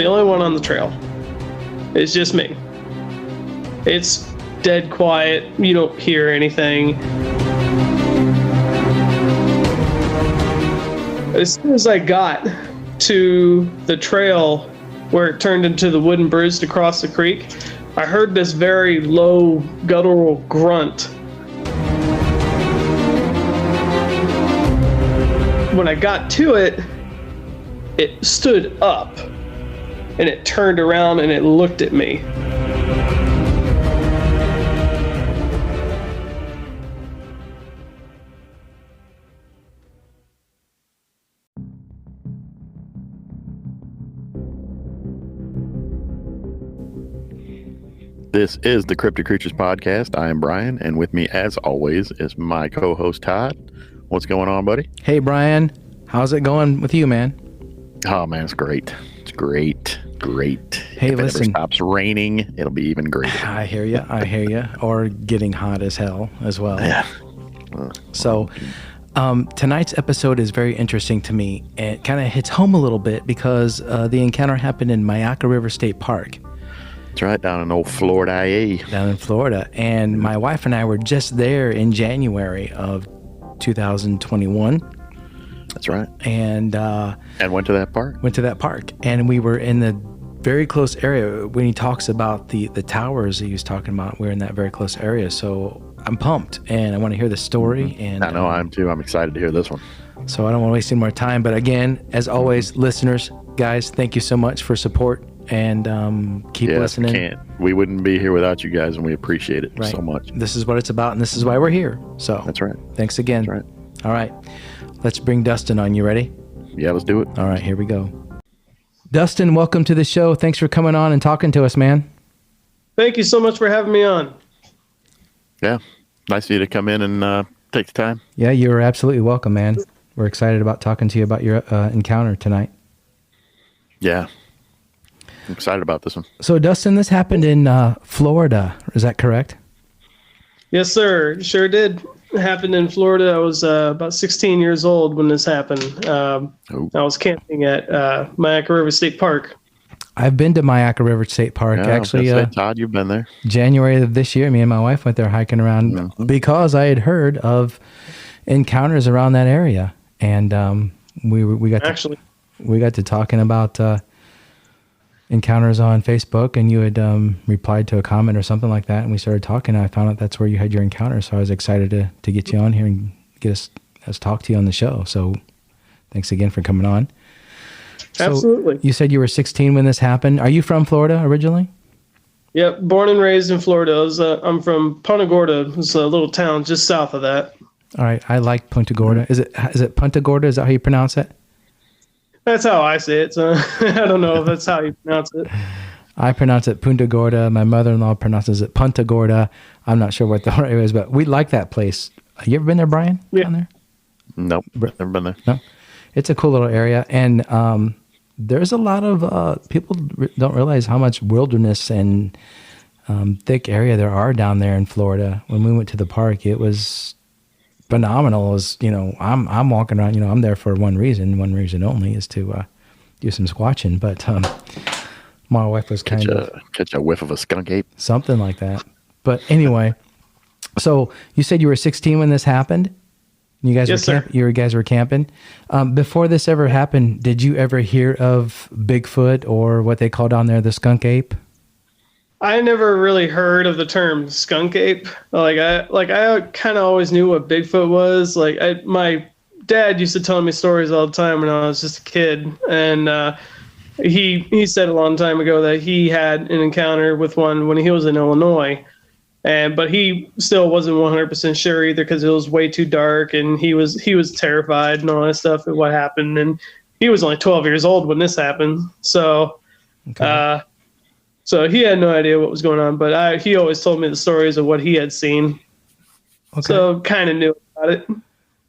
the only one on the trail. It's just me. It's dead quiet. You don't hear anything. As soon as I got to the trail where it turned into the wooden bridge to cross the creek, I heard this very low guttural grunt. When I got to it, it stood up and it turned around and it looked at me. This is the Cryptic Creatures Podcast. I am Brian, and with me, as always, is my co-host, Todd. What's going on, buddy? Hey, Brian. How's it going with you, man? Oh, man, it's great. It's great. Hey, if listen. If it ever stops raining, it'll be even greater. I hear you. Or getting hot as hell as well. Yeah. So, tonight's episode is very interesting to me. It kind of hits home a little bit because the encounter happened in Myakka River State Park. That's right, down in old Florida, IE. Down in Florida. And my wife and I were just there in January of 2021. That's right. And went to that park. And we were in the very close area. When he talks about the towers he was talking about, we're in that very close area. So I'm pumped, and I want to hear the story. Mm-hmm. And I know, I am too. I'm excited to hear this one. So I don't want to waste any more time. But again, as always, listeners, guys, thank you so much for support. And keep listening. We wouldn't be here without you guys, and we appreciate it so much. This is what it's about, and this is why we're here. So that's right. Thanks again. That's right. All right. Let's bring Dustin on. You ready? Yeah, let's do it. All right, here we go. Dustin, welcome to the show. Thanks for coming on and talking to us, man. Thank you so much for having me on. Yeah. Nice of you to come in and take the time. Yeah, you're absolutely welcome, man. We're excited about talking to you about your encounter tonight. Yeah. I'm excited about this one. So, Dustin, this happened in Florida. Is that correct? Yes, sir. Sure did. It happened in Florida. I was about 16 years old when this happened. I was camping at Myakka River State Park. I've been to Myakka River State Park. Yeah, actually. Todd, you've been there. January of this year, me and my wife went there hiking around because I had heard of encounters around that area. And we got to talking about encounters on Facebook, and you had replied to a comment or something like that, and we started talking, and I found out that's where you had your encounter, so I was excited to get you on here and get us talk to you on the show. So thanks again for coming on. Absolutely. So you said you were 16 when this happened. Are you from Florida originally? Yep, born and raised in Florida. I'm from Punta Gorda. It's a little town just south of that. All right, I like Punta Gorda. Is it Punta Gorda? Is that how you pronounce it? That's how I say it, so I don't know if that's how you pronounce it. I pronounce it Punta Gorda. My mother-in-law pronounces it Punta Gorda. I'm not sure what the right is, but we like that place. You ever been there, Brian? Yeah. Down there? Nope, never been there. No? It's a cool little area, and there's a lot of people don't realize how much wilderness and thick area there are down there in Florida. When we went to the park, it was phenomenal. It was, I'm walking around, I'm there for one reason only, is to do some squatching, but my wife was catch a whiff of a skunk ape, something like that. But anyway, so you said you were 16 when this happened. You guys you guys were camping. Before this ever happened, did you ever hear of Bigfoot, or what they call down there the skunk ape? I never really heard of the term skunk ape. I kind of always knew what Bigfoot was. My dad used to tell me stories all the time when I was just a kid, and he said a long time ago that he had an encounter with one when he was in Illinois, but he still wasn't 100% sure either because it was way too dark, and he was terrified and all that stuff at what happened, and he was only 12 years old when this happened, so. Okay. So he had no idea what was going on, but he always told me the stories of what he had seen. Okay. So kind of knew about it. Well,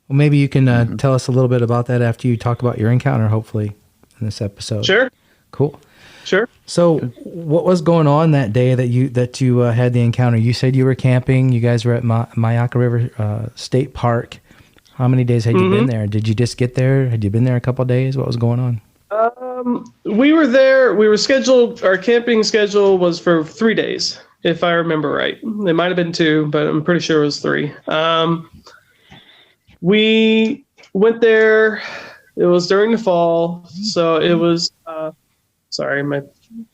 maybe you can tell us a little bit about that after you talk about your encounter, hopefully, in this episode. Sure. Cool. Sure. So what was going on that day that you had the encounter? You said you were camping. You guys were at Myakka River State Park. How many days had you been there? Did you just get there? Had you been there a couple of days? What was going on? We were there. We were scheduled. Our camping schedule was for 3 days, if I remember right. It might have been 2, but I'm pretty sure it was 3. We went there. It was during the fall, so it was. Sorry, my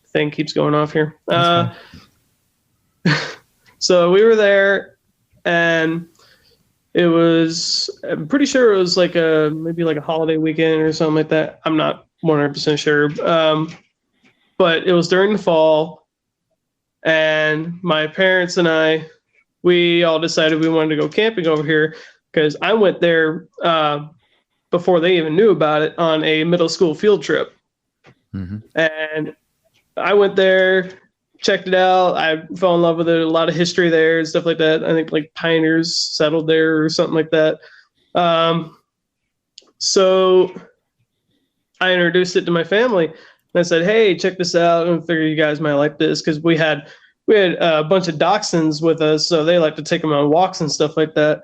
thing keeps going off here. So we were there, and it was. I'm pretty sure it was like maybe like a holiday weekend or something like that. I'm not 100% sure. But it was during the fall, and my parents and we all decided we wanted to go camping over here because I went there before they even knew about it on a middle school field trip. Mm-hmm. And I went there, checked it out. I fell in love with it. A lot of history there and stuff like that. I think like pioneers settled there or something like that. So I introduced it to my family and I said, "Hey, check this out. I figure you guys might like this." Cause we had a bunch of dachshunds with us. So they like to take them on walks and stuff like that.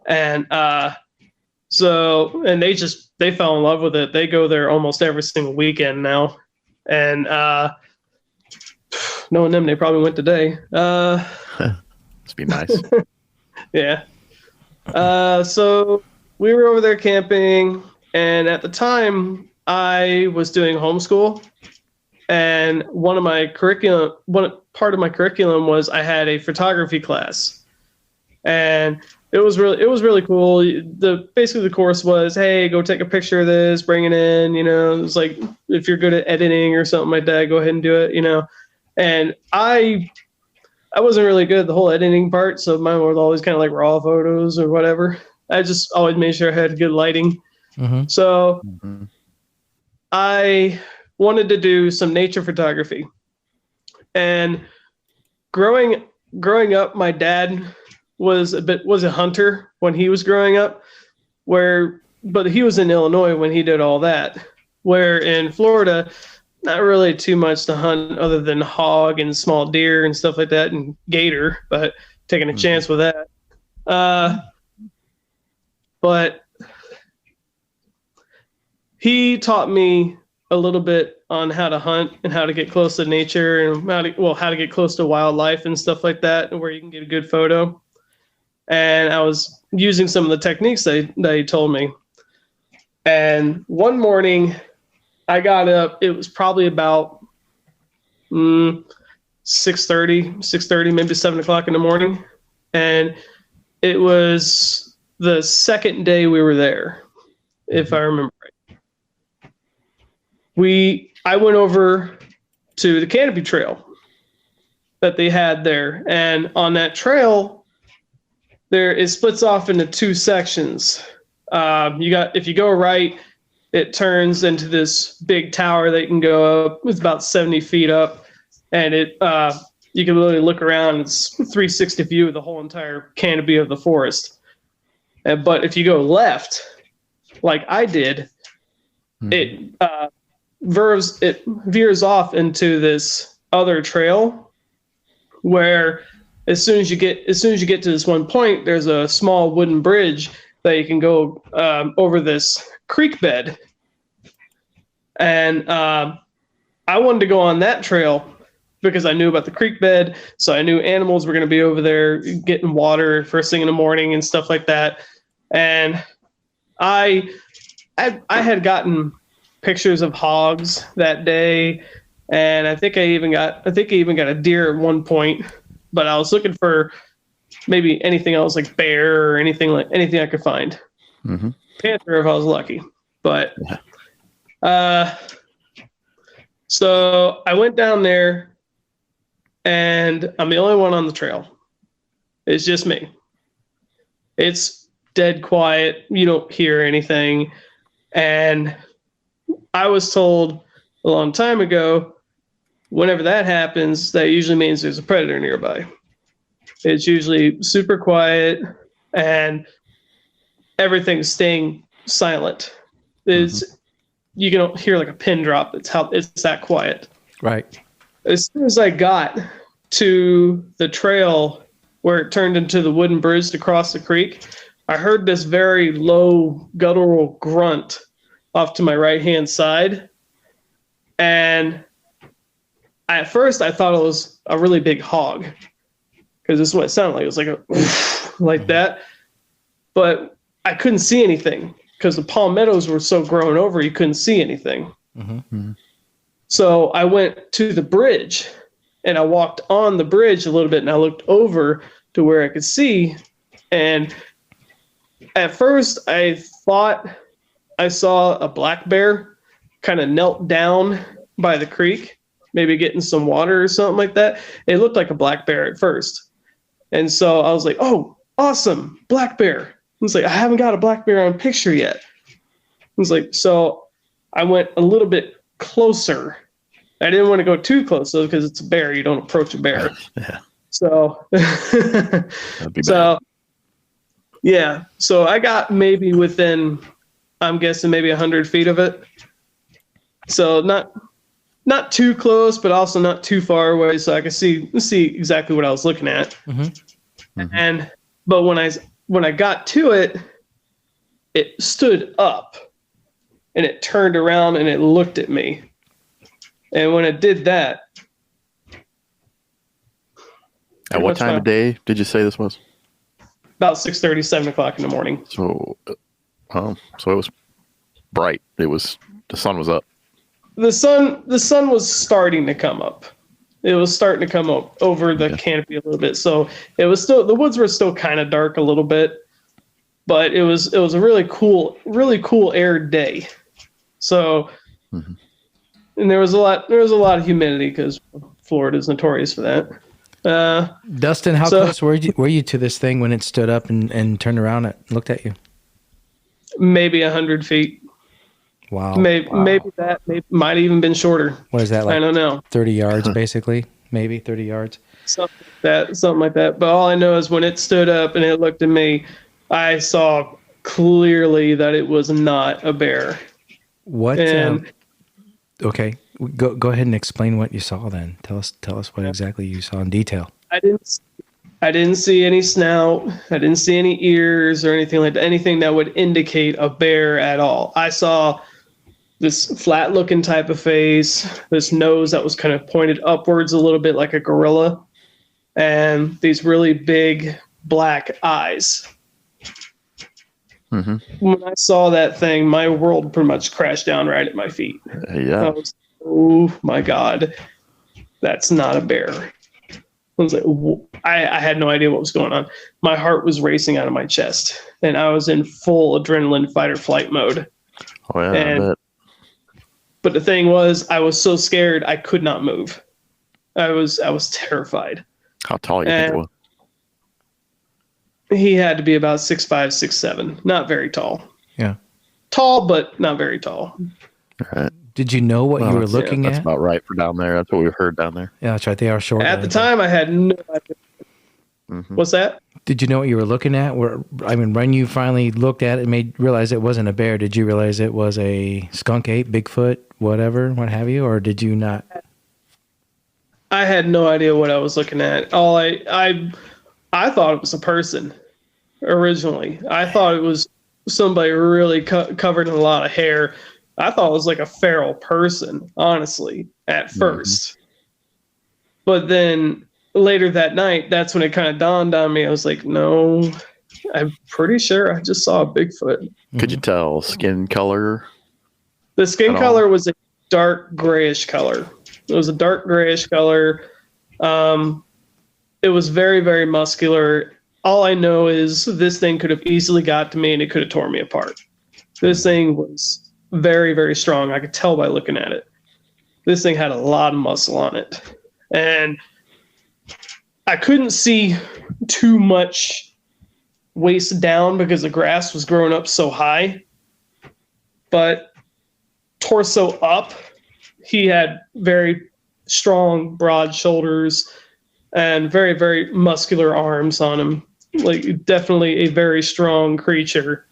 And, they fell in love with it. They go there almost every single weekend now. And, knowing them, they probably went today. Must be nice. Yeah. So we were over there camping, and at the time I was doing homeschool, and part of my curriculum was I had a photography class, and it was really cool. Basically the course was, hey, go take a picture of this, bring it in, it's like, if you're good at editing or something like that, go ahead and do it, and I wasn't really good at the whole editing part. So mine was always kind of like raw photos or whatever. I just always made sure I had good lighting. Mm-hmm. So I wanted to do some nature photography, and growing up, my dad was a hunter when he was growing up, but he was in Illinois when he did all that, where in Florida, not really too much to hunt other than hog and small deer and stuff like that, and gator, but taking a chance with that. But he taught me a little bit on how to hunt and how to get close to nature and how to get close to wildlife and stuff like that, and where you can get a good photo. And I was using some of the techniques that he told me. And one morning I got up, it was probably about 6:30, maybe 7 o'clock in the morning. And it was the second day we were there, if I remember right. I went over to the canopy trail that they had there. And on that trail, it splits off into 2 sections. If you go right, it turns into this big tower that you can go up. It's about 70 feet up, and you can literally look around. It's 360 view of the whole entire canopy of the forest. But if you go left, like I did, it veers off into this other trail where as soon as you get to this one point, there's a small wooden bridge that you can go over this creek bed. And I wanted to go on that trail because I knew about the creek bed, so I knew animals were going to be over there getting water first thing in the morning and stuff like that. And I had gotten pictures of hogs that day, and I think I even got a deer at one point. But I was looking for maybe anything else, like bear or anything I could find. Mm-hmm. Panther if I was lucky. But so I went down there, and I'm the only one on the trail. It's just me. It's dead quiet. You don't hear anything. And I was told a long time ago, whenever that happens, that usually means there's a predator nearby. It's usually super quiet and everything's staying silent. You can hear like a pin drop. It's that quiet. Right. As soon as I got to the trail where it turned into the wooden bridge to cross the creek, I heard this very low guttural grunt off to my right-hand side. And at first I thought it was a really big hog, because this is what it sounded like. It was like a like that. But I couldn't see anything because the palmettos were so grown over, you couldn't see anything. Mm-hmm. So I went to the bridge and I walked on the bridge a little bit and I looked over to where I could see. And at first I thought I saw a black bear kind of knelt down by the creek, maybe getting some water or something like that. It looked like a black bear at first. And so I was like, oh, awesome, black bear. I was like, I haven't got a black bear on picture yet. I was like, so I went a little bit closer. I didn't want to go too close though, because it's a bear. You don't approach a bear. Yeah. So, That'd be so bad. yeah. So I got maybe within, I'm guessing maybe 100 feet of it. So not too close, but also not too far away. So I could see exactly what I was looking at. Mm-hmm. And, but when I got to it, it stood up and it turned around and it looked at me. And when it did that. At what time of day did you say this was? About 6:30, 7 o'clock in the morning. So it was bright. The sun was up. The sun was starting to come up. It was starting to come up over the canopy a little bit. So it was still, the woods were still kind of dark a little bit, but it was a really cool air day. So, and there was a lot of humidity because Florida is notorious for that. Dustin, how close were you to this thing when it stood up and turned around and looked at you? Maybe 100 feet. Wow. Maybe that might have even been shorter. What is that, like? I don't know. 30 yards, basically? Maybe 30 yards? Something like that. But all I know is when it stood up and it looked at me, I saw clearly that it was not a bear. What? Okay, go ahead and explain what you saw then. Tell us what exactly you saw in detail. I didn't see any snout. I didn't see any ears or anything like that. Anything that would indicate a bear at all. I saw this flat looking type of face, this nose that was kind of pointed upwards a little bit like a gorilla, and these really big black eyes. Mm-hmm. When I saw that thing, my world pretty much crashed down right at my feet. Yeah. I was, oh my God, that's not a bear. I was like, I had no idea what was going on. My heart was racing out of my chest, and I was in full adrenaline fight or flight mode. Oh yeah, I bet. But the thing was, I was so scared I could not move. I was terrified. How tall you think it was? He had to be about 6'5", 6'7". Not very tall. Yeah. Tall, but not very tall. All right. Did you know what you were looking at? That's about right for down there. That's what we heard down there. Yeah, that's right. They are short. At the time, I had no idea. Mm-hmm. What's that? Did you know what you were looking at? When you finally looked at it and realized it wasn't a bear, did you realize it was a skunk ape, Bigfoot, whatever, what have you, or did you not? I had no idea what I was looking at. I thought it was a person originally. I thought it was somebody really covered in a lot of hair. I thought it was like a feral person, honestly, at first. But then later that night, that's when it kind of dawned on me. I was like, no, I'm pretty sure I just saw a Bigfoot. Could you tell skin color? The skin color was a dark grayish color. It was a dark grayish color. It was very, very muscular. All I know is this thing could have easily got to me and it could have torn me apart. This thing was very, very strong. I could tell by looking at it. This thing had a lot of muscle on it. And I couldn't see too much waist down because the grass was growing up so high. But torso up, he had very strong, broad shoulders and very, very muscular arms on him. Like, definitely a very strong creature.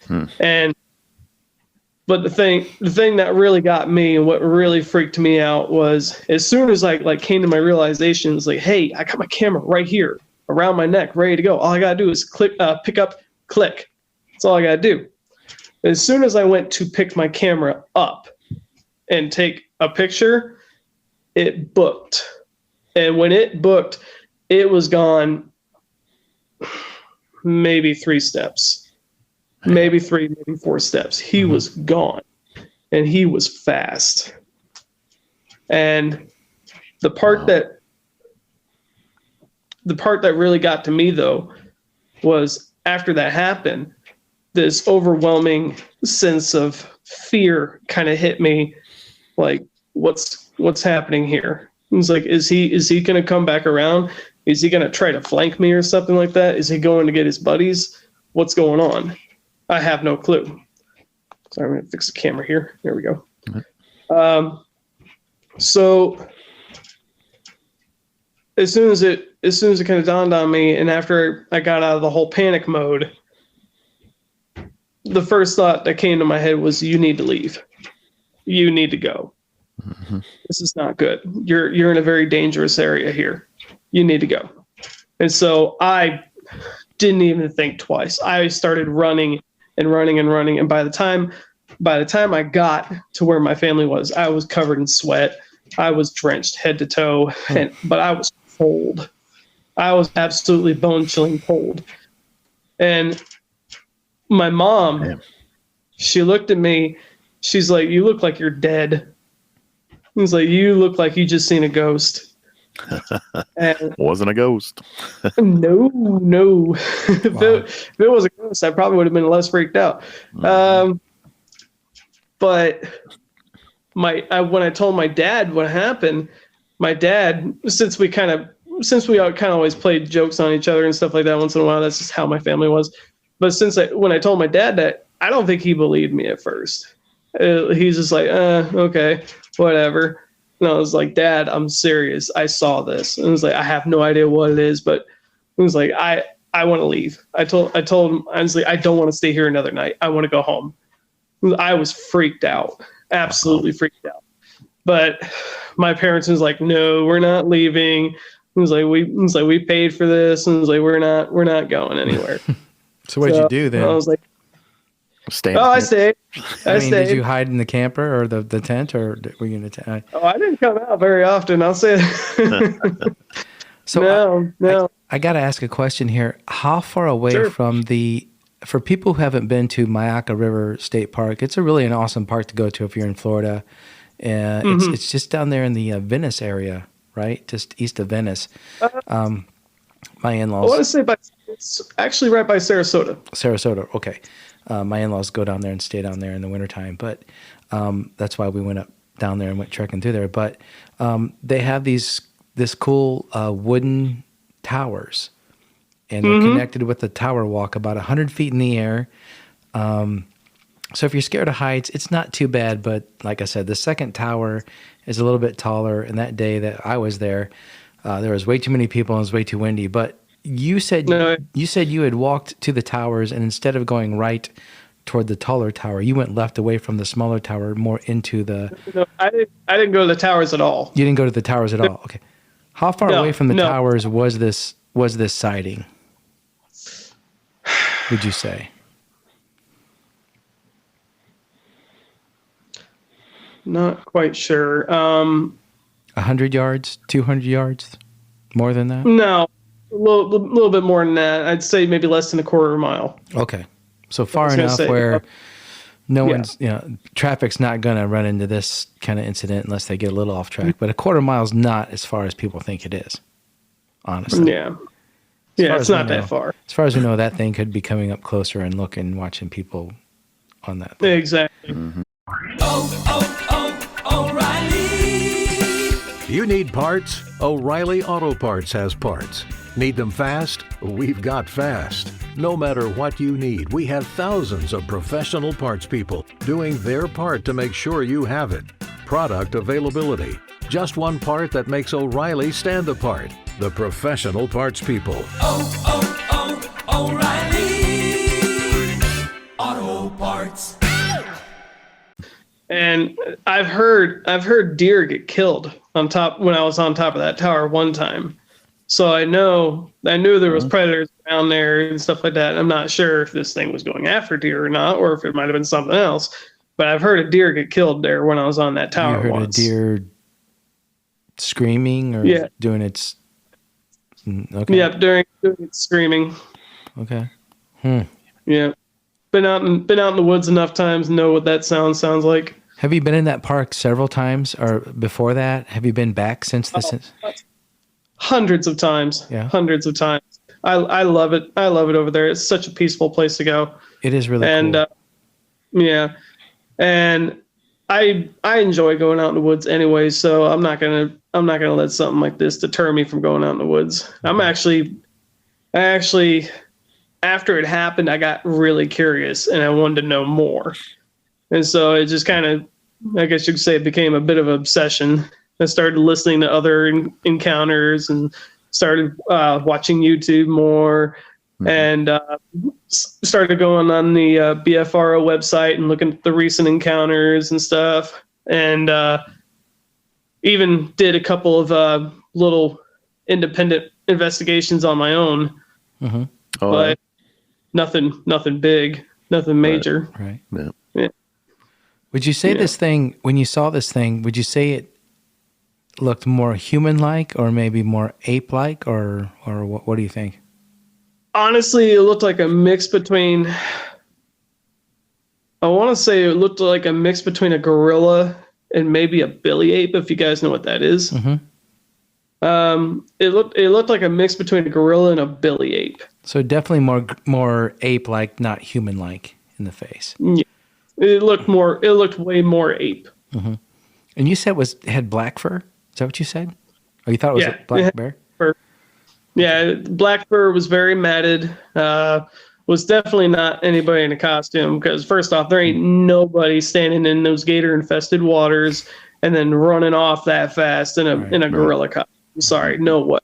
But the thing that really got me and what really freaked me out was as soon as I came to my realization, it's like, hey, I got my camera right here around my neck, ready to go. All I gotta do is pick up, click. That's all I gotta do. As soon as I went to pick my camera up and take a picture, it booked. And when it booked, it was gone maybe 3 steps, maybe 3, maybe 4 steps. He was gone, and he was fast. And the part that really got to me, though, was after that happened, this overwhelming sense of fear kind of hit me, like, what's happening here? It's like, is he going to come back around? Is he going to try to flank me or something like that? Is he going to get his buddies? What's going on? I have no clue. So I'm going to fix the camera here. There we go. So as soon as it kind of dawned on me, and after I got out of the whole panic mode, the first thought that came to my head was, you need to leave. You need to go. This is not good. You're in a very dangerous area here. You need to go. And so I didn't even think twice. I started running and running and running. And by the time I got to where my family was, I was covered in sweat. I was drenched head to toe, but I was cold. I was absolutely bone-chilling cold. And my mom, she looked at me. She's like, "You look like you're dead." He's like, "You look like you just seen a ghost." And wasn't a ghost. No. Wow. If it was a ghost, I probably would have been less freaked out. But when I told my dad what happened, my dad, since we kind of always played jokes on each other and stuff like that once in a while, that's just how my family was. But when I told my dad that, I don't think he believed me at first. He's just like, okay, whatever. And I was like, "Dad, I'm serious. I saw this." And I was like, "I have no idea what it is," but it was like, I want to leave. I told him, I was like, "I don't want to stay here another night. I want to go home." I was freaked out, absolutely freaked out. But my parents was like, "No, we're not leaving." It was like, we paid for this, and it was like, we're not going anywhere. So what did you do then? I was like, I stayed. I stayed. Did you hide in the camper or the tent, or were you in the I didn't come out very often, I'll say that. So no. I got to ask a question here. How far away from for people who haven't been to Myakka River State Park, it's really an awesome park to go to if you're in Florida. It's just down there in the Venice area, right? Just east of Venice. My in-laws. I want to say it's actually right by Sarasota. Sarasota, okay. My in-laws go down there and stay down there in the wintertime, but that's why we went up down there and went trekking through there. But they have this cool wooden towers, and they're connected with the tower walk about 100 feet in the air. So if you're scared of heights, it's not too bad. But like I said, the second tower is a little bit taller. And that day that I was there was way too many people and it was way too windy. But you said you had walked to the towers, and instead of going right toward the taller tower, you went left away from the smaller tower, more into the. No, I didn't go to the towers at all. You didn't go to the towers at all. Okay, how far away from the towers was this sighting? Would you say? Not quite sure. 100 yards, 200 yards, more than that? No. A little bit more than that. I'd say maybe less than a quarter mile. Okay. So far enough where one's, traffic's not going to run into this kind of incident unless they get a little off track. But a quarter mile is not as far as people think it is, honestly. Yeah. It's not that far. As far as we know, that thing could be coming up closer and watching people on that thing. Exactly. Mm-hmm. O'Reilly. You need parts? O'Reilly Auto Parts has parts. Need them fast? We've got fast. No matter what you need, we have thousands of professional parts people doing their part to make sure you have it. Product availability. Just one part that makes O'Reilly stand apart. The professional parts people. O'Reilly Auto Parts. And I've heard deer get killed on top when I was on top of that tower one time. So I knew there was predators around there and stuff like that. I'm not sure if this thing was going after deer or not, or if it might have been something else. But I've heard a deer get killed there when I was on that tower. You heard once. a deer screaming or doing its? Okay. Yeah, during its screaming. Okay. Yeah, been out in the woods enough times to know what that sounds like. Have you been in that park several times, or before that? Have you been back since this? Hundreds of times. Yeah, hundreds of times. I love it. I love it over there. It's such a peaceful place to go. It is really cool. Yeah, and I enjoy going out in the woods anyway. So I'm not gonna let something like this deter me from going out in the woods. I actually, after it happened, I got really curious and I wanted to know more. And so it just kind of, I guess you could say, it became a bit of an obsession. I started listening to other encounters and started watching YouTube more, and started going on the BFRO website and looking at the recent encounters and stuff, and even did a couple of little independent investigations on my own, but nothing big, nothing major. Right. Yeah. Yeah. Would you say this thing, when you saw this thing, would you say it looked more human-like or maybe more ape-like, or what do you think? Honestly, it looked like a mix between, I want to say it looked like a mix between a gorilla and maybe a billy ape, if you guys know what that is. It looked like a mix between a gorilla and a billy ape. So definitely more ape-like, not human-like in the face. Yeah. It looked way more ape. And you said it had black fur? Is that what you said? Or you thought it was a black bear? Fur. Yeah, black fur, was very matted. Was definitely not anybody in a costume, because first off, there ain't nobody standing in those gator-infested waters and then running off that fast in a gorilla costume. Sorry, no way.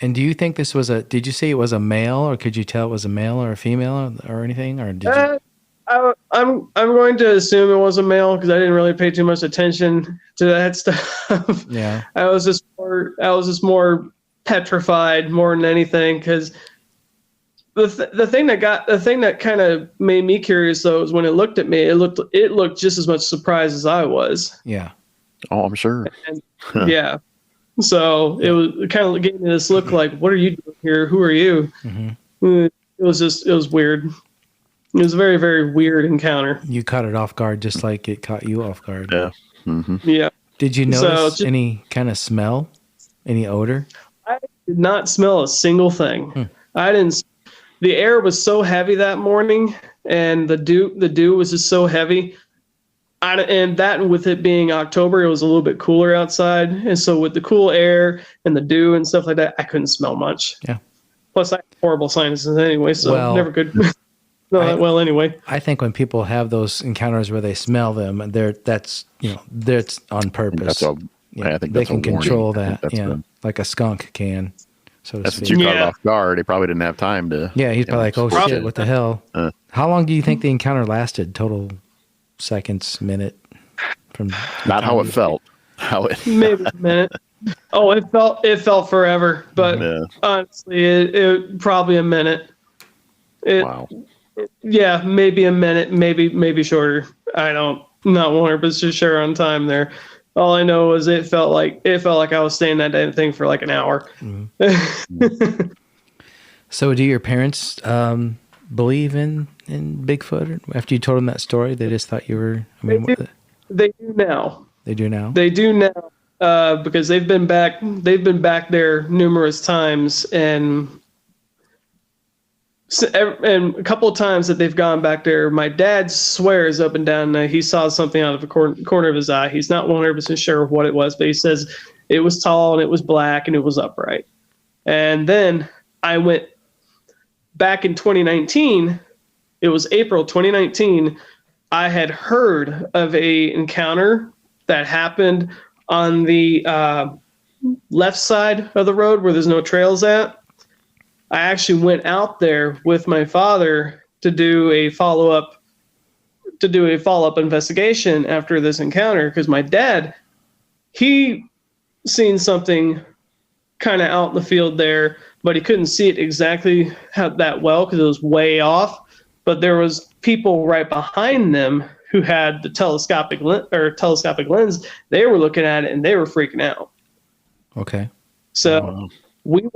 And do you think this was did you say it was a male, or could you tell it was a male or a female or anything? Or did you? I'm going to assume it was a male, because I didn't really pay too much attention to that stuff. Yeah. I was just more petrified more than anything, because the thing that kind of made me curious though is when it looked at me, it looked just as much surprised as I was. Yeah. Oh, I'm sure. And, yeah. So it kind of gave me this look like, what are you doing here? Who are you? It was weird. It was a very, very weird encounter. You caught it off guard, just like it caught you off guard. Yeah. Yeah. Did you notice any kind of smell? Any odor? I did not smell a single thing. I didn't. The air was so heavy that morning, and the dew was just so heavy. And with it being October, it was a little bit cooler outside, and so with the cool air and the dew and stuff like that, I couldn't smell much. Yeah. Plus, I have horrible sinuses anyway, so never could smell that well anyway. I think when people have those encounters where they smell them, that's on purpose. I think they can control warning. that. Like a skunk can. So that's what you caught it off guard. He probably didn't have time to. Yeah, he's probably like, "Oh shit, what the hell?" How long do you think the encounter lasted? Total seconds, minute? From not how it felt. Maybe a minute. Oh, it felt forever. But honestly, it probably a minute. Wow. Yeah, maybe a minute, maybe shorter. I'm not 100% sure on time there. All I know is it felt like I was staying that damn thing for like an hour. So, do your parents believe in Bigfoot? After you told them that story, they just thought you were. They do now. They do now. They do now because they've been back. They've been back there numerous times, and a couple of times that they've gone back there, my dad swears up and down that he saw something out of the corner of his eye. He's not 100% sure of what it was, but he says it was tall and it was black and it was upright. And then I went back in 2019. It was April 2019. I had heard of a encounter that happened on the left side of the road where there's no trails at. I actually went out there with my father to do a follow-up investigation after this encounter, because my dad, he seen something kind of out in the field there, but he couldn't see it exactly that well because it was way off. But there was people right behind them who had the telescopic lens. They were looking at it and they were freaking out. Okay. So we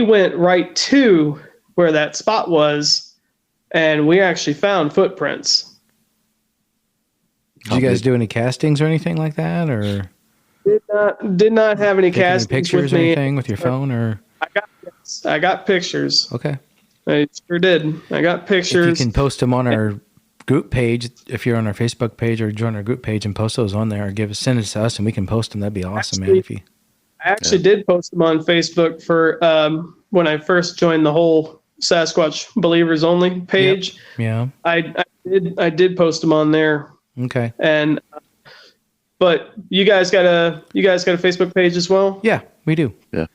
went right to where that spot was, and we actually found footprints. Did you guys do any castings or anything like that, or did not have any take any castings pictures with or me anything with your phone, or? I got pictures. Okay. I sure did. I got pictures. If you can post them on our group page, if you're on our Facebook page, or join our group page and post those on there, or send it to us and we can post them. That'd be awesome, man. If you. I actually did post them on Facebook for when I first joined the whole Sasquatch Believers Only page. Yep. Yeah. I did post them on there. Okay. And but you guys got a Facebook page as well? Yeah, we do. Yeah.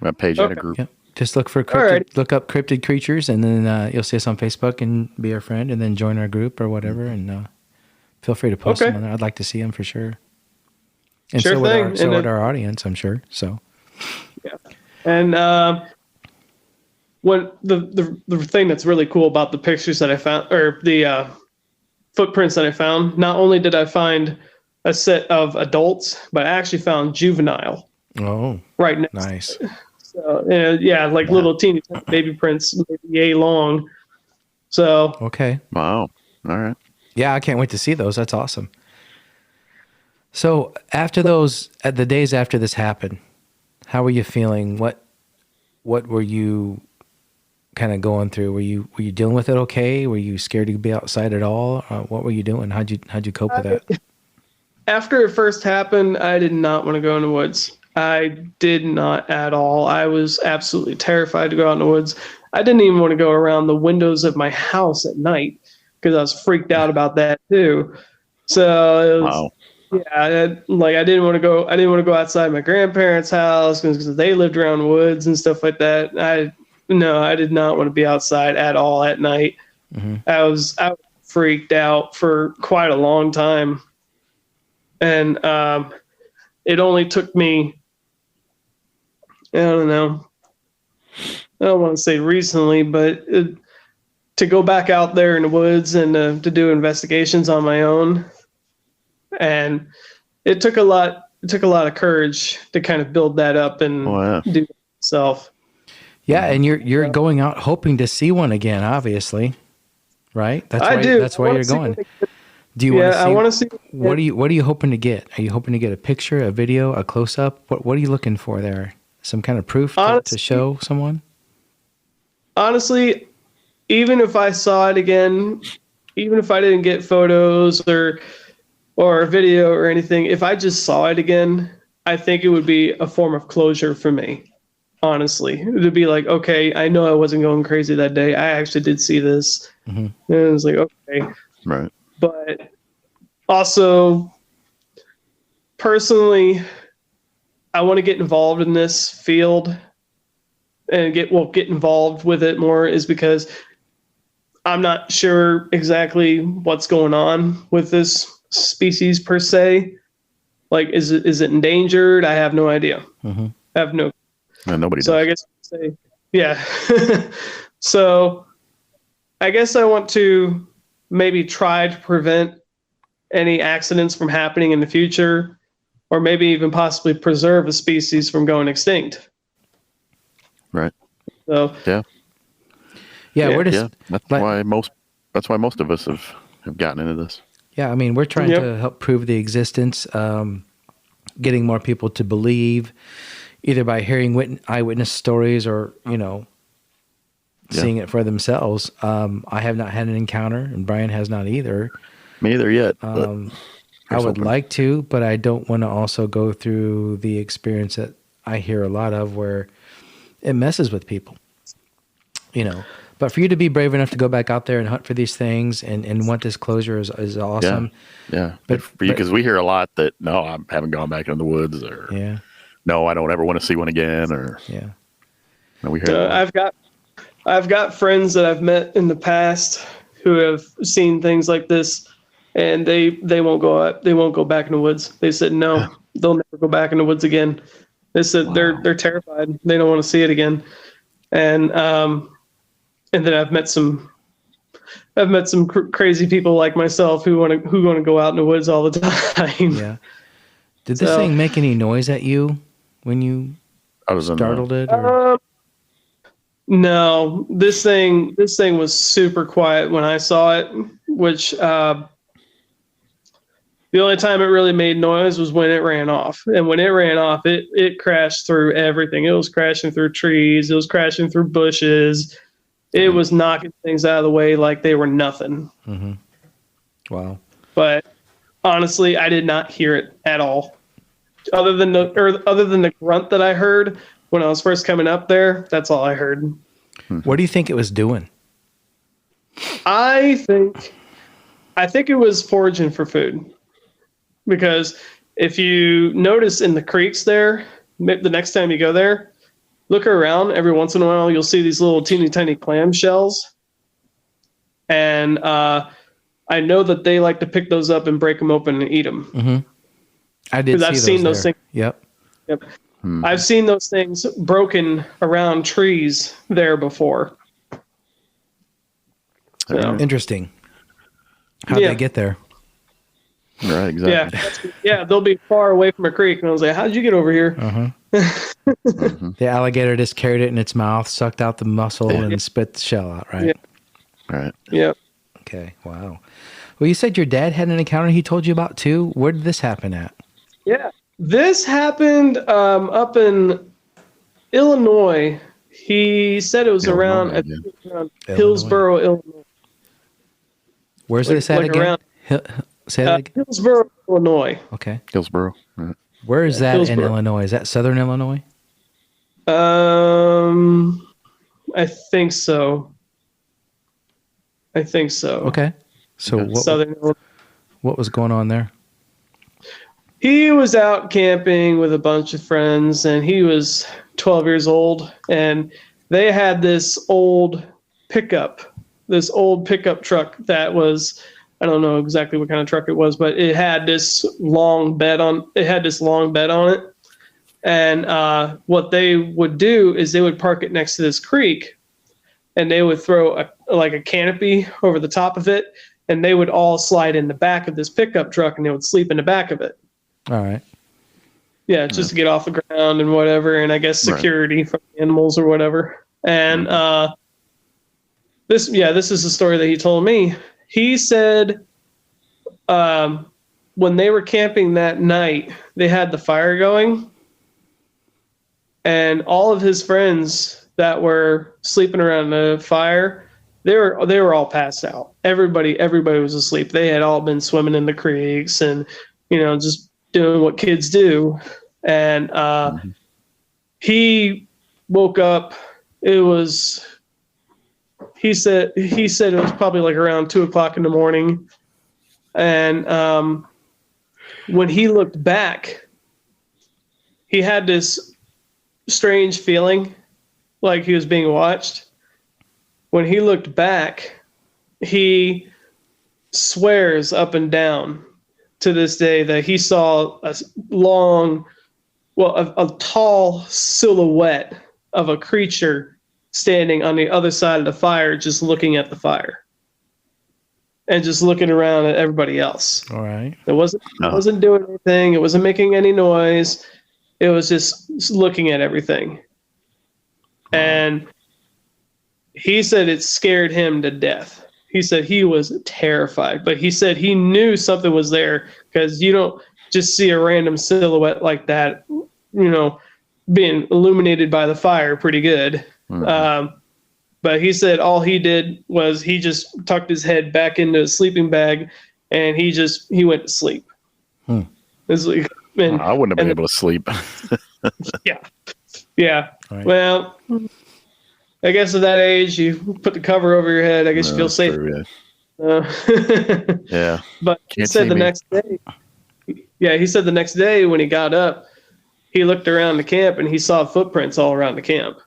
A page and a group. Yep. Just look for look up cryptid creatures, and then you'll see us on Facebook and be our friend, and then join our group or whatever, and feel free to post them on there. I'd like to see them for sure. And sure so would our audience, I'm sure. So. Yeah. And when the thing that's really cool about the pictures that I found, or the footprints that I found, not only did I find a set of adults, but I actually found juvenile. Oh. Right next. Nice. So little teeny baby prints, maybe yay long. So okay. Wow. All right. Yeah, I can't wait to see those. That's awesome. So after those, at the days after this happened, how were you feeling? What were you kind of going through? Were you dealing with it okay? Were you scared to be outside at all? What were you doing? How'd you cope with that? After it first happened, I did not want to go in the woods. I did not at all. I was absolutely terrified to go out in the woods. I didn't even want to go around the windows of my house at night because I was freaked out about that too. So it was, I didn't want to go. I didn't want to go outside my grandparents' house because they lived around the woods and stuff like that. I did not want to be outside at all at night. Mm-hmm. I was freaked out for quite a long time, and it only took me, I don't know, I don't want to say recently, but to go back out there in the woods and to do investigations on my own. And it took a lot of courage to kind of build that up and do it myself. Yeah, and you're going out hoping to see one again, obviously, right? That's why you're going. Do you want to see? I want to see. What are you hoping to get? Are you hoping to get a picture, a video, a close up? What are you looking for there? Some kind of proof to show someone? Honestly, even if I saw it again, even if I didn't get photos or video or anything, if I just saw it again, I think it would be a form of closure for me. Honestly, it would be like, okay, I know I wasn't going crazy that day. I actually did see this. Mm-hmm. And it was like, okay. Right. But also, personally, I want to get involved in this field and get involved with it more, is because I'm not sure exactly what's going on with this species per se. Like, is it endangered? I have no idea. Mm-hmm. I have no. And nobody. So does. I guess I'd say, yeah. So I guess I want to maybe try to prevent any accidents from happening in the future, or maybe even possibly preserve a species from going extinct. Right. So yeah. That's why most of us have gotten into this. Yeah, I mean, we're trying to help prove the existence, getting more people to believe, either by hearing eyewitness stories or seeing it for themselves. I have not had an encounter, and Brian has not either. Me either yet. I would like to, but I don't want to also go through the experience that I hear a lot of, where it messes with people. But for you to be brave enough to go back out there and hunt for these things and want this closure is awesome. Yeah. But for you, because we hear a lot that, no, I haven't gone back into the woods, or no, I don't ever want to see one again, or no, we hear I've got friends that I've met in the past who have seen things like this, and they won't go out. They won't go back in the woods. They said no, they'll never go back in the woods again. They said they're terrified. They don't want to see it again. And then I've met some crazy people like myself who want to go out in the woods all the time. Yeah. Did this thing make any noise at you when you startled it? No, this thing was super quiet when I saw it, which the only time it really made noise was when it ran off. And when it ran off, it crashed through everything. It was crashing through trees. It was crashing through bushes. It was knocking things out of the way like they were nothing. Mm-hmm. Wow. But honestly, I did not hear it at all. Other than the grunt that I heard when I was first coming up there, that's all I heard. What do you think it was doing? I think it was foraging for food. Because if you notice in the creeks there, the next time you go there, look around. Every once in a while, you'll see these little teeny tiny clam shells. And I know that they like to pick those up and break them open and eat them. Mm-hmm. I did. Because I've seen those things. Yep. I've seen those things broken around trees there before. So. Interesting. How'd they get there? Right, exactly. Yeah, they'll be far away from a creek. And I was like, how did you get over here? The alligator just carried it in its mouth, sucked out the muscle, and spit the shell out, right? Yeah. Right. Yep. Okay, wow. Well, you said your dad had an encounter he told you about too. Where did this happen at? Yeah. This happened up in Illinois. He said it was around Hillsboro, Illinois. Where's this at again? Say that again. Hillsboro, Illinois. Okay. Hillsboro. Right. Where is that in Illinois? Is that southern Illinois? I think so. Okay. So what was going on there? He was out camping with a bunch of friends, and he was 12 years old, and they had this old pickup truck that was, I don't know exactly what kind of truck it was, but it had this long bed on it. And what they would do is they would park it next to this creek, and they would throw a canopy over the top of it, and they would all slide in the back of this pickup truck, and they would sleep in the back of it. All right. Yeah, just to get off the ground and whatever, and I guess security from animals or whatever. And this is the story that he told me. He said when they were camping that night, they had the fire going, and all of his friends that were sleeping around the fire, they were all passed out. Everybody was asleep. They had all been swimming in the creeks and just doing what kids do. And he woke up. He said it was probably like around 2:00 in the morning. And when he looked back, he had this strange feeling like he was being watched. When he looked back, he swears up and down to this day that he saw a tall silhouette of a creature standing on the other side of the fire, just looking at the fire and just looking around at everybody else. All right. It wasn't doing anything. It wasn't making any noise. It was just looking at everything. And he said it scared him to death. He said he was terrified, but he said he knew something was there because you don't just see a random silhouette like that, being illuminated by the fire pretty good. Mm-hmm. But he said all he did was he just tucked his head back into his sleeping bag and he went to sleep. I wouldn't have been able to sleep. Yeah. Yeah. Right. Well, I guess at that age, you put the cover over your head. I guess you feel safe. True, yeah. But he said the next day. Yeah, he said the next day when he got up, he looked around the camp and he saw footprints all around the camp.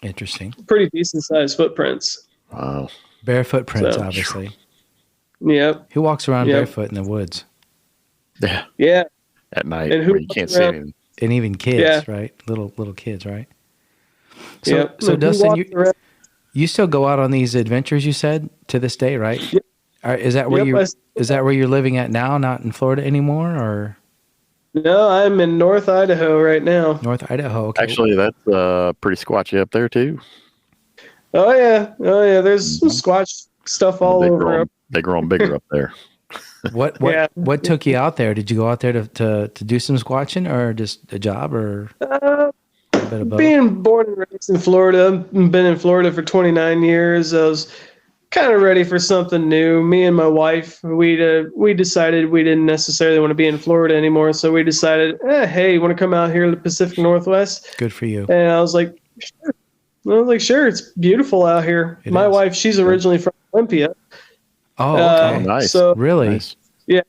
Interesting. Pretty decent sized footprints. Wow. Bare footprints, obviously. Yep. Who walks around barefoot in the woods? Yeah. Yeah. At night, and where you can't see anything. And even kids, right? Little kids, right? So Dustin, you still go out on these adventures, you said, to this day, right? Yep. Is that where you're living at now, not in Florida anymore, or? No, I'm in North Idaho right now. North Idaho. Okay. Actually, that's pretty squatchy up there too. Oh yeah. There's some Squatch stuff all over. They grow them bigger up there. What took you out there? Did you go out there to do some squatching, or just a job, or a bit of both? Being born and raised in Florida, been in Florida for 29 years. I was kind of ready for something new. Me and my wife, we decided we didn't necessarily want to be in Florida anymore, so we decided, hey, you want to come out here to the Pacific Northwest? Good for you. And I was like, sure. It's beautiful out here. My wife, she's originally from Olympia. Oh, okay. Nice. So, really? Nice. Yeah.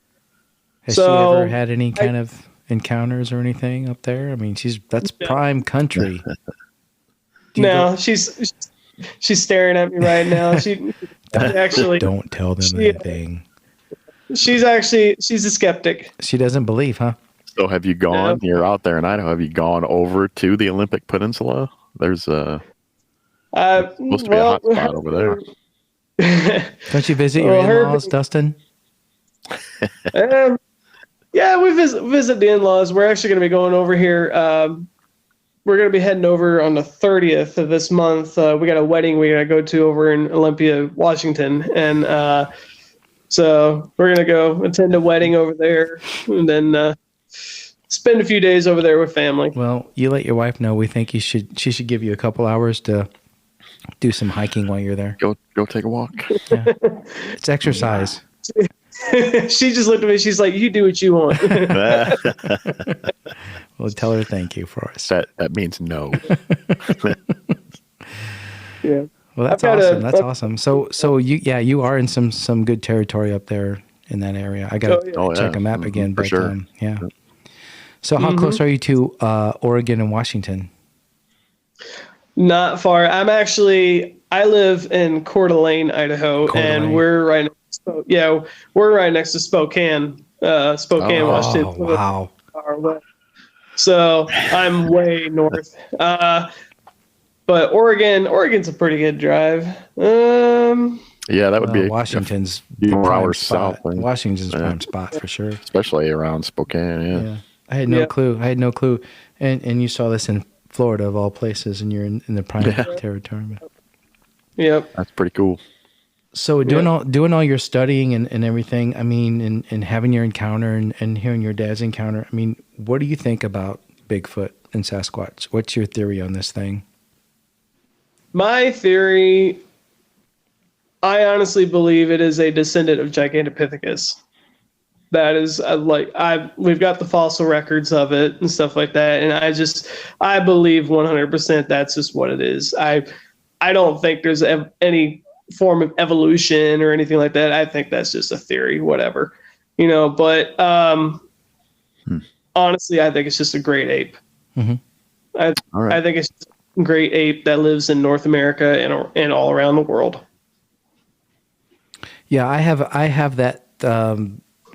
Has she ever had any kind of encounters or anything up there? I mean, that's prime country. No, she's staring at me right now. She actually don't tell them anything. She's a skeptic. She doesn't believe, huh? So have you gone? You're out there in Idaho. Have you gone over to the Olympic Peninsula? There's supposed to be a hot spot over there. Don't you visit your in-laws, Dustin? Yeah, we visit the in-laws. We're actually going to be going over here. We're going to be heading over on the 30th of this month. We got a wedding we got to go to over in Olympia, Washington. And so we're going to go attend a wedding over there and then spend a few days over there with family. Well, you let your wife know we think she should give you a couple hours to do some hiking while you're there. Go take a walk. Yeah. It's exercise. She just looked at me. She's like, "You do what you want." Well, tell her thank you for us. That means no. Yeah. Well, that's awesome. That's awesome. So you are in some good territory up there in that area. I got to check a map again. But sure. Yeah. So how close are you to Oregon and Washington? Not far. I live in Coeur d'Alene, Idaho, and we're right next to Spokane, Washington. Oh, wow. So I'm way north. But Oregon's a pretty good drive. Yeah, that would be Washington's a few hours spot. south. Washington's prime spot for sure. Especially around Spokane, yeah. I had no clue. And you saw this in Florida of all places, and you're in the prime territory. Yep. That's pretty cool. So doing all your studying and everything, I mean, and having your encounter and hearing your dad's encounter, I mean, what do you think about Bigfoot and Sasquatch? What's your theory on this thing? My theory, I honestly believe it is a descendant of Gigantopithecus. That is we've got the fossil records of it and stuff like that. And I believe 100% that's just what it is. I don't think there's any form of evolution or anything like that. I think that's just a theory, whatever, but honestly, I think it's just a great ape. Mm-hmm. I think it's just a great ape that lives in North America and all around the world. Yeah, I have that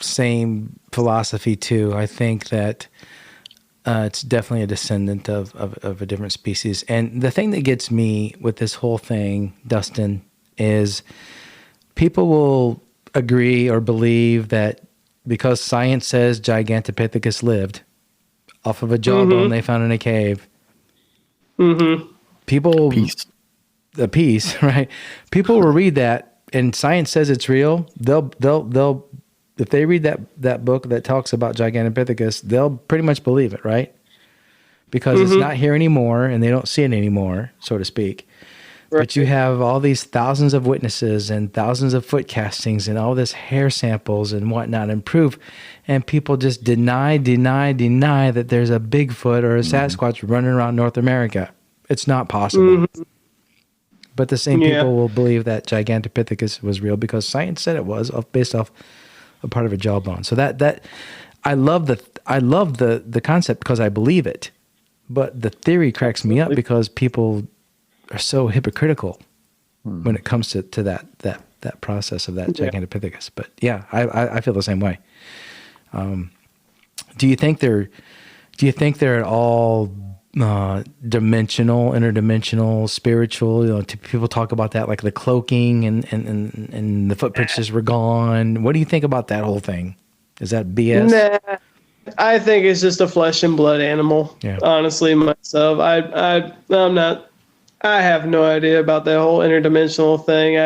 same philosophy too. I think that it's definitely a descendant of a different species. And the thing that gets me with this whole thing, Dustin, is people will agree or believe that because science says Gigantopithecus lived off of a jawbone they found in a cave. Mm-hmm. People, a piece, right? People will read that, and science says it's real. They'll if they read that book that talks about Gigantopithecus, they'll pretty much believe it, right? Because it's not here anymore, and they don't see it anymore, so to speak. Right. But you have all these thousands of witnesses and thousands of foot castings and all this hair samples and whatnot and proof, and people just deny that there's a Bigfoot or a Sasquatch running around North America. It's not possible. But the same people will believe that Gigantopithecus was real because science said it was, based off a part of a jawbone. So that I love the concept because I believe it, but the theory cracks me up because people are so hypocritical when it comes to that process of that Gigantopithecus. But yeah, I feel the same way. Do you think they're at all dimensional, interdimensional, spiritual? People talk about that, like the cloaking and the footprints just were gone. What do you think about that whole thing? Is that BS? Nah. I think it's just a flesh and blood animal. Yeah. Honestly, myself, I'm not. I have no idea about that whole interdimensional thing.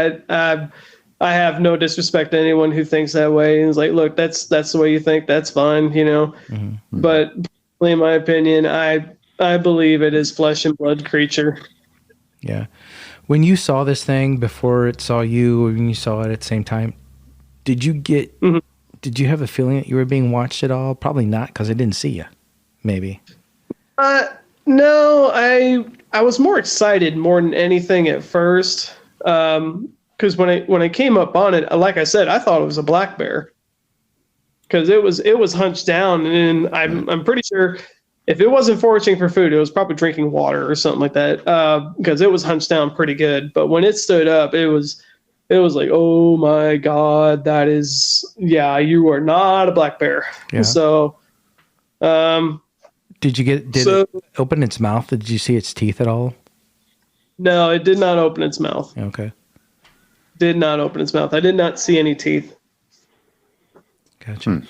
I have no disrespect to anyone who thinks that way. And it's like, look, that's the way you think. That's fine, you know. Mm-hmm. But in my opinion, I believe it is flesh and blood creature. Yeah. When you saw this thing before it saw you, or when you saw it at the same time, did you get? Mm-hmm. Did you have a feeling that you were being watched at all? Probably not, because I didn't see you. Maybe. No, I was more excited more than anything at first. Because when I came up on it, like I said, I thought it was a black bear. Because it was hunched down, and I'm pretty sure if it wasn't foraging for food, it was probably drinking water or something like that. Because it was hunched down pretty good. But when it stood up, it was like, oh my God, that is, yeah, you are not a black bear. Yeah. So, did it open its mouth? Did you see its teeth at all? No, it did not open its mouth. Okay. Did not open its mouth. I did not see any teeth. Gotcha.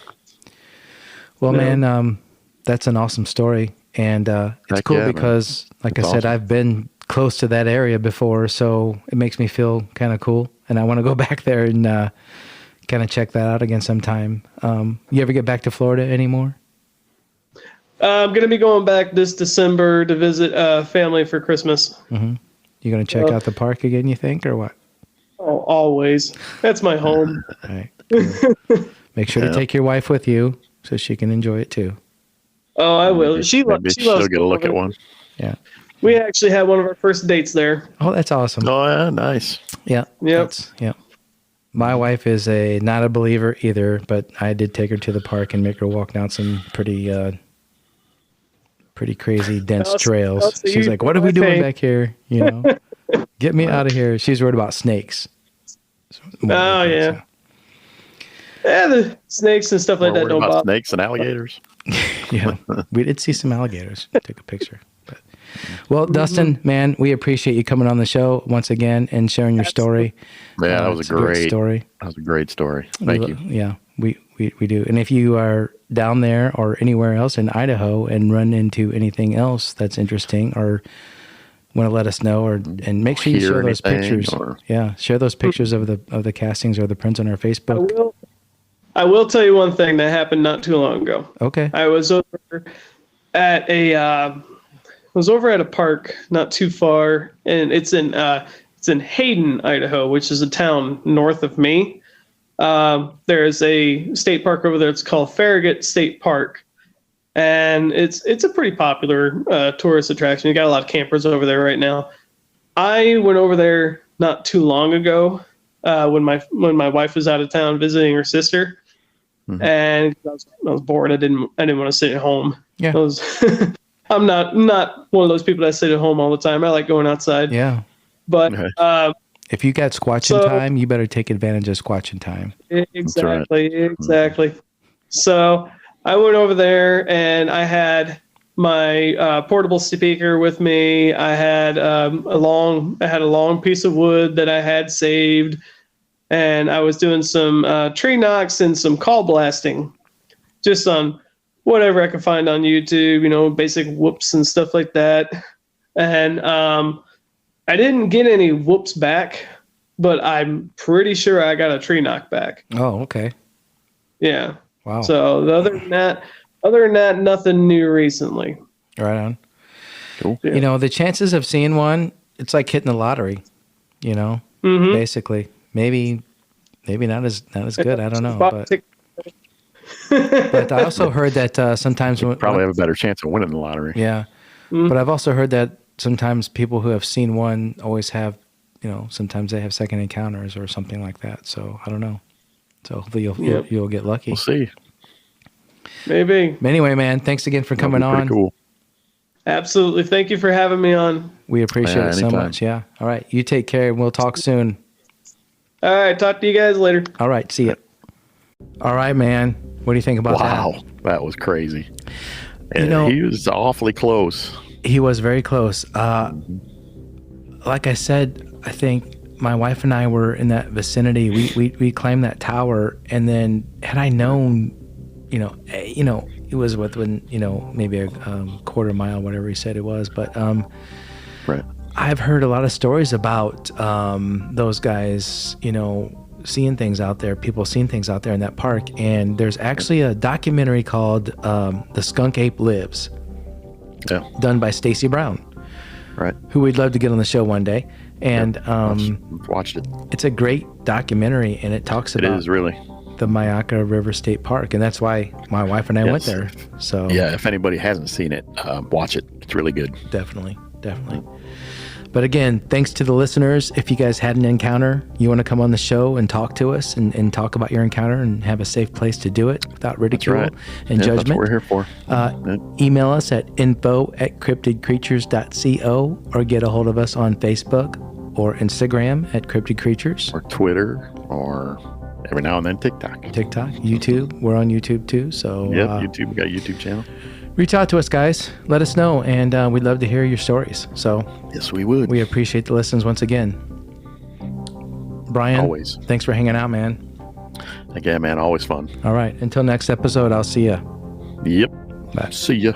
Well, no. Man, that's an awesome story. And it's cool because, like I said, I've been close to that area before, so it makes me feel kind of cool. And I want to go back there and kind of check that out again sometime. You ever get back to Florida anymore? I'm going to be going back this December to visit family for Christmas. Mm-hmm. You going to check out the park again, you think, or what? Oh, always. That's my home. All right. Cool. Make sure to take your wife with you so she can enjoy it too. Oh, I will. She loves. She'll get a look at one. Yeah. We actually had one of our first dates there. Oh, that's awesome. Oh, yeah, nice. Yeah. Yep. Yeah. My wife is not a believer either, but I did take her to the park and make her walk down some pretty crazy dense trails. She's like, "What are we doing back here? You know, get me out of here." She's worried about snakes. Oh yeah. Yeah, the snakes and stuff like that don't bother. Snakes and alligators. Yeah, we did see some alligators. Took a picture. But, well, Dustin, man, we appreciate you coming on the show once again and sharing your story. Yeah, that was a great story. That was a great story. Thank you. Yeah, we do. And if you are down there or anywhere else in Idaho and run into anything else that's interesting or want to let us know, and make sure you share those pictures. Share those pictures of the castings or the prints on our Facebook. I will tell you one thing that happened not too long ago. Okay. I was over at a park not too far, and it's in Hayden, Idaho, which is a town north of me. There's a state park over there. It's called Farragut State Park, and it's a pretty popular tourist attraction. You got a lot of campers over there right now. I went over there not too long ago when my wife was out of town visiting her sister. Mm-hmm. And I was bored. I didn't want to sit at home. Yeah. I'm not one of those people that sit at home all the time. I like going outside. Yeah. But if you got squatching time, you better take advantage of squatching time. Exactly. Right. Exactly. So I went over there and I had my portable speaker with me. I had a long piece of wood that I had saved. And I was doing some tree knocks and some call blasting, just on whatever I could find on YouTube, basic whoops and stuff like that. And I didn't get any whoops back, but I'm pretty sure I got a tree knock back. Oh, okay. Yeah. Wow. So other than that, nothing new recently. Right on. Cool. Yeah. The chances of seeing one, it's like hitting the lottery, basically. Maybe not as good. I don't know. But I also heard that sometimes probably have a better chance of winning the lottery. Yeah. Mm-hmm. But I've also heard that sometimes people who have seen one always have, sometimes they have second encounters or something like that. So I don't know. So hopefully you'll get lucky. We'll see. Maybe. Anyway, man, thanks again for coming on. Cool. Absolutely. Thank you for having me on. We appreciate it so much. Yeah. All right. You take care and we'll talk soon. All right. Talk to you guys later. All right. See ya. All right, man. What do you think about that? Wow. That was crazy. He was awfully close. He was very close. Like I said, I think my wife and I were in that vicinity. We climbed that tower, and then had I known, it was within, maybe a quarter mile, whatever he said it was. But right. I've heard a lot of stories about those guys, seeing things out there, people seeing things out there in that park. And there's actually a documentary called The Skunk Ape Lives, done by Stacy Brown, right? Who we'd love to get on the show one day. And watched it. It's a great documentary, and it talks about the Myakka River State Park, and that's why my wife and I went there. So if anybody hasn't seen it, watch it. It's really good. Definitely. But again, thanks to the listeners. If you guys had an encounter, you want to come on the show and talk to us and talk about your encounter and have a safe place to do it without ridicule and judgment. That's what we're here for. Email us at info@cryptidcreatures.co or get a hold of us on Facebook or Instagram at Cryptid Creatures. Or Twitter or every now and then TikTok, YouTube. We're on YouTube too. So YouTube. We got a YouTube channel. Reach out to us, guys. Let us know, and we'd love to hear your stories. So yes, we would. We appreciate the listens once again. Brian, always. Thanks for hanging out, man. Again, man, always fun. All right. Until next episode, I'll see ya. Yep. Bye. See ya.